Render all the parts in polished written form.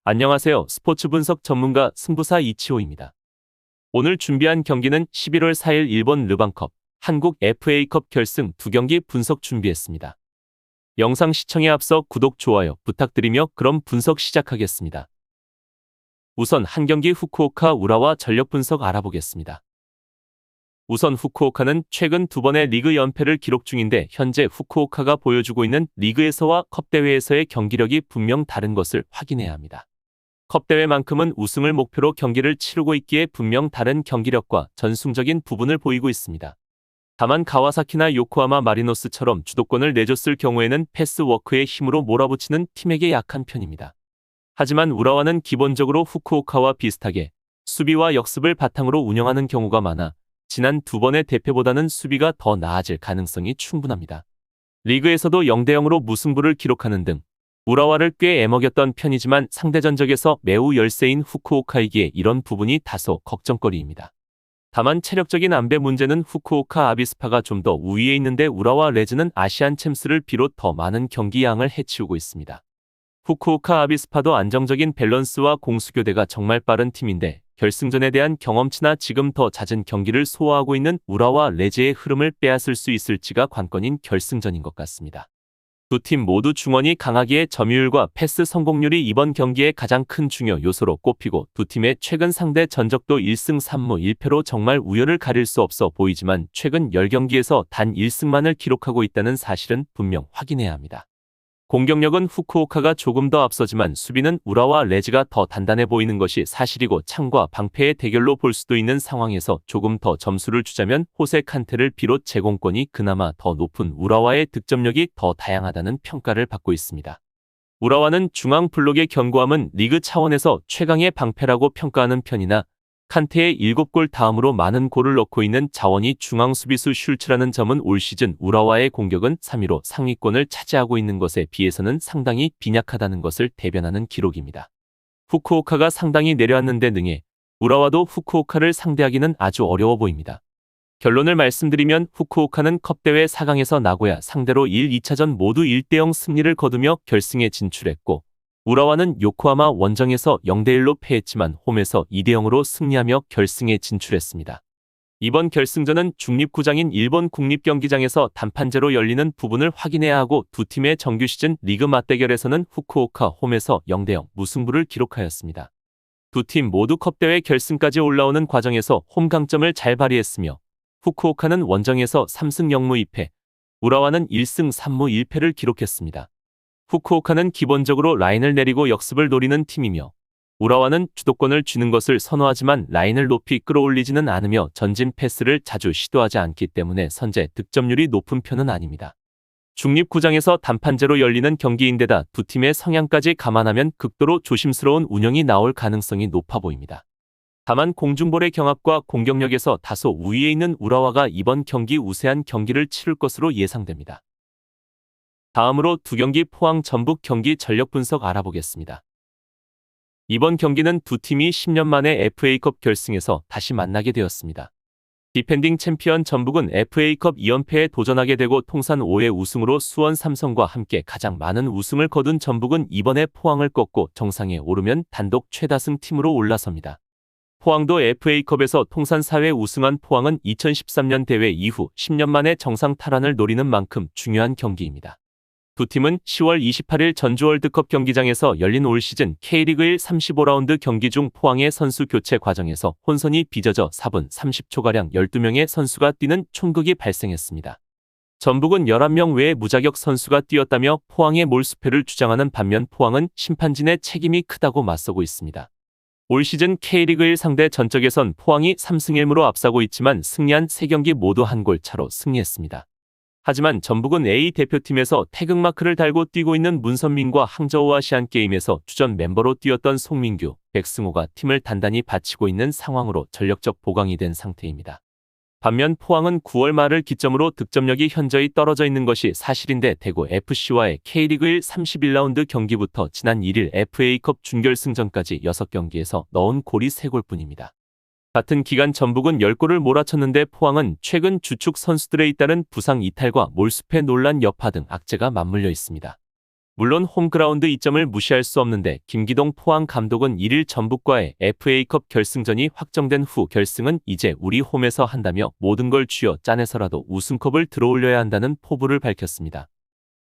안녕하세요. 스포츠 분석 전문가 승부사 이치호입니다. 오늘 준비한 경기는 11월 4일 일본 르방컵, 한국 FA컵 결승 2경기 분석 준비했습니다. 영상 시청에 앞서 구독, 좋아요 부탁드리며 그럼 분석 시작하겠습니다. 우선 한 경기 후쿠오카 우라와 전력 분석 알아보겠습니다. 우선 후쿠오카는 최근 2번의 리그 연패를 기록 중인데 현재 후쿠오카가 보여주고 있는 리그에서와 컵대회에서의 경기력이 분명 다른 것을 확인해야 합니다. 컵대회만큼은 우승을 목표로 경기를 치르고 있기에 분명 다른 경기력과 전승적인 부분을 보이고 있습니다. 다만 가와사키나 요코하마 마리노스처럼 주도권을 내줬을 경우에는 패스워크의 힘으로 몰아붙이는 팀에게 약한 편입니다. 하지만 우라와는 기본적으로 후쿠오카와 비슷하게 수비와 역습을 바탕으로 운영하는 경우가 많아 지난 2번의 대패보다는 수비가 더 나아질 가능성이 충분합니다. 리그에서도 0대0으로 무승부를 기록하는 등 우라와를 꽤 애먹였던 편이지만 상대 전적에서 매우 열세인 후쿠오카이기에 이런 부분이 다소 걱정거리입니다. 다만 체력적인 안배 문제는 후쿠오카 아비스파가 좀 더 우위에 있는데 우라와 레즈는 아시안 챔스를 비롯 더 많은 경기 양을 해치우고 있습니다. 후쿠오카 아비스파도 안정적인 밸런스와 공수교대가 정말 빠른 팀인데 결승전에 대한 경험치나 지금 더 잦은 경기를 소화하고 있는 우라와 레즈의 흐름을 빼앗을 수 있을지가 관건인 결승전인 것 같습니다. 두 팀 모두 중원이 강하기에 점유율과 패스 성공률이 이번 경기의 가장 큰 중요 요소로 꼽히고 두 팀의 최근 상대 전적도 1승 3무 1패로 정말 우열을 가릴 수 없어 보이지만 최근 10경기에서 단 1승만을 기록하고 있다는 사실은 분명 확인해야 합니다. 공격력은 후쿠오카가 조금 더 앞서지만 수비는 우라와 레즈가 더 단단해 보이는 것이 사실이고 창과 방패의 대결로 볼 수도 있는 상황에서 조금 더 점수를 주자면 호세 칸테를 비롯 제공권이 그나마 더 높은 우라와의 득점력이 더 다양하다는 평가를 받고 있습니다. 우라와는 중앙 블록의 견고함은 리그 차원에서 최강의 방패라고 평가하는 편이나 칸테의 7골 다음으로 많은 골을 넣고 있는 자원이 중앙 수비수 슐츠라는 점은 올 시즌 우라와의 공격은 3위로 상위권을 차지하고 있는 것에 비해서는 상당히 빈약하다는 것을 대변하는 기록입니다. 후쿠오카가 상당히 내려앉는데 능해 우라와도 후쿠오카를 상대하기는 아주 어려워 보입니다. 결론을 말씀드리면 후쿠오카는 컵대회 4강에서 나고야 상대로 1, 2차전 모두 1대0 승리를 거두며 결승에 진출했고 우라와는 요코하마 원정에서 0대1로 패했지만 홈에서 2대0으로 승리하며 결승에 진출했습니다. 이번 결승전은 중립구장인 일본 국립경기장에서 단판제로 열리는 부분을 확인해야 하고 두 팀의 정규 시즌 리그 맞대결에서는 후쿠오카 홈에서 0대0 무승부를 기록하였습니다. 두 팀 모두 컵대회 결승까지 올라오는 과정에서 홈 강점을 잘 발휘했으며 후쿠오카는 원정에서 3승 0무 2패, 우라와는 1승 3무 1패를 기록했습니다. 후쿠오카는 기본적으로 라인을 내리고 역습을 노리는 팀이며 우라와는 주도권을 쥐는 것을 선호하지만 라인을 높이 끌어올리지는 않으며 전진 패스를 자주 시도하지 않기 때문에 선제 득점률이 높은 편은 아닙니다. 중립구장에서 단판제로 열리는 경기인데다 두 팀의 성향까지 감안하면 극도로 조심스러운 운영이 나올 가능성이 높아 보입니다. 다만 공중볼의 경합과 공격력에서 다소 우위에 있는 우라와가 이번 경기 우세한 경기를 치를 것으로 예상됩니다. 다음으로 두 경기 포항 전북 경기 전력 분석 알아보겠습니다. 이번 경기는 두 팀이 10년 만에 FA컵 결승에서 다시 만나게 되었습니다. 디펜딩 챔피언 전북은 FA컵 2연패에 도전하게 되고 통산 5회 우승으로 수원 삼성과 함께 가장 많은 우승을 거둔 전북은 이번에 포항을 꺾고 정상에 오르면 단독 최다승 팀으로 올라섭니다. 포항도 FA컵에서 통산 4회 우승한 포항은 2013년 대회 이후 10년 만에 정상 탈환을 노리는 만큼 중요한 경기입니다. 두 팀은 10월 28일 전주 월드컵 경기장에서 열린 올 시즌 K리그 1 35라운드 경기 중 포항의 선수 교체 과정에서 혼선이 빚어져 4분 30초가량 12명의 선수가 뛰는 촌극이 발생했습니다. 전북은 11명 외에 무자격 선수가 뛰었다며 포항의 몰수패를 주장하는 반면 포항은 심판진의 책임이 크다고 맞서고 있습니다. 올 시즌 K리그 1 상대 전적에선 포항이 3승 1무로 앞서고 있지만 승리한 3경기 모두 한 골 차로 승리했습니다. 하지만 전북은 A 대표팀에서 태극마크를 달고 뛰고 있는 문선민과 항저우 아시안게임에서 주전 멤버로 뛰었던 송민규, 백승호가 팀을 단단히 바치고 있는 상황으로 전력적 보강이 된 상태입니다. 반면 포항은 9월 말을 기점으로 득점력이 현저히 떨어져 있는 것이 사실인데 대구 FC와의 K리그 1 31라운드 경기부터 지난 1일 FA컵 준결승전까지 6경기에서 넣은 골이 3골뿐입니다. 같은 기간 전북은 10골을 몰아쳤는데 포항은 최근 주축 선수들에 잇따른 부상 이탈과 몰수패 논란 여파 등 악재가 맞물려 있습니다. 물론 홈그라운드 이점을 무시할 수 없는데 김기동 포항 감독은 1일 전북과의 FA컵 결승전이 확정된 후 결승은 이제 우리 홈에서 한다며 모든 걸 쥐어 짜내서라도 우승컵을 들어올려야 한다는 포부를 밝혔습니다.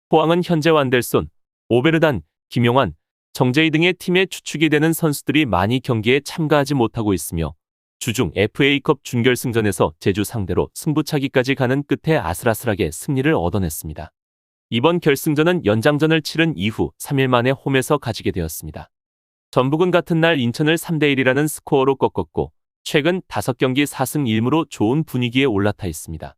포항은 현재 완델손, 오베르단, 김용환, 정재희 등의 팀에 추측이 되는 선수들이 많이 경기에 참가하지 못하고 있으며 주중 FA컵 준결승전에서 제주 상대로 승부차기까지 가는 끝에 아슬아슬하게 승리를 얻어냈습니다. 이번 결승전은 연장전을 치른 이후 3일 만에 홈에서 가지게 되었습니다. 전북은 같은 날 인천을 3대1이라는 스코어로 꺾었고 최근 5경기 4승 1무로 좋은 분위기에 올라타 있습니다.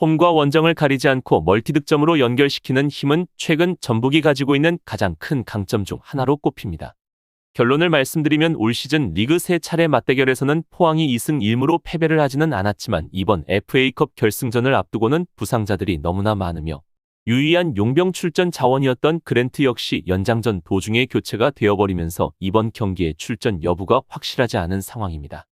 홈과 원정을 가리지 않고 멀티득점으로 연결시키는 힘은 최근 전북이 가지고 있는 가장 큰 강점 중 하나로 꼽힙니다. 결론을 말씀드리면 올 시즌 리그 3차례 맞대결에서는 포항이 2승 1무로 패배를 하지는 않았지만 이번 FA컵 결승전을 앞두고는 부상자들이 너무나 많으며 유의한 용병 출전 자원이었던 그랜트 역시 연장전 도중에 교체가 되어버리면서 이번 경기의 출전 여부가 확실하지 않은 상황입니다.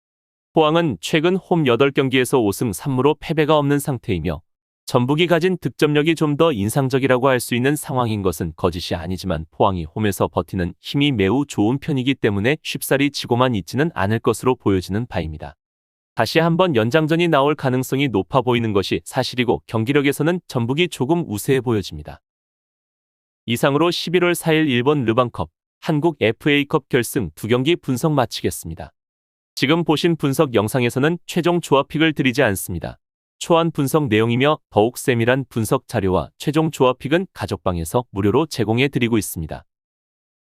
포항은 최근 홈 8경기에서 5승 3무로 패배가 없는 상태이며 전북이 가진 득점력이 좀 더 인상적이라고 할 수 있는 상황인 것은 거짓이 아니지만 포항이 홈에서 버티는 힘이 매우 좋은 편이기 때문에 쉽사리 지고만 있지는 않을 것으로 보여지는 바입니다. 다시 한번 연장전이 나올 가능성이 높아 보이는 것이 사실이고 경기력에서는 전북이 조금 우세해 보여집니다. 이상으로 11월 4일 일본 르방컵, 한국 FA컵 결승 2경기 분석 마치겠습니다. 지금 보신 분석 영상에서는 최종 조합픽을 드리지 않습니다. 초안 분석 내용이며 더욱 세밀한 분석 자료와 최종 조합픽은 가족방에서 무료로 제공해 드리고 있습니다.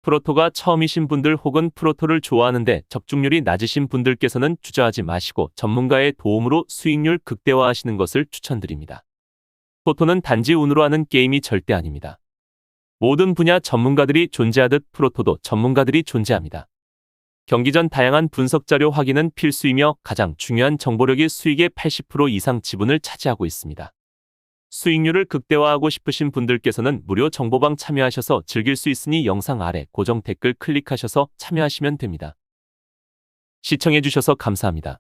프로토가 처음이신 분들 혹은 프로토를 좋아하는데 적중률이 낮으신 분들께서는 주저하지 마시고 전문가의 도움으로 수익률 극대화하시는 것을 추천드립니다. 프로토는 단지 운으로 하는 게임이 절대 아닙니다. 모든 분야 전문가들이 존재하듯 프로토도 전문가들이 존재합니다. 경기 전 다양한 분석 자료 확인은 필수이며 가장 중요한 정보력이 수익의 80% 이상 지분을 차지하고 있습니다. 수익률을 극대화하고 싶으신 분들께서는 무료 정보방 참여하셔서 즐길 수 있으니 영상 아래 고정 댓글 클릭하셔서 참여하시면 됩니다. 시청해주셔서 감사합니다.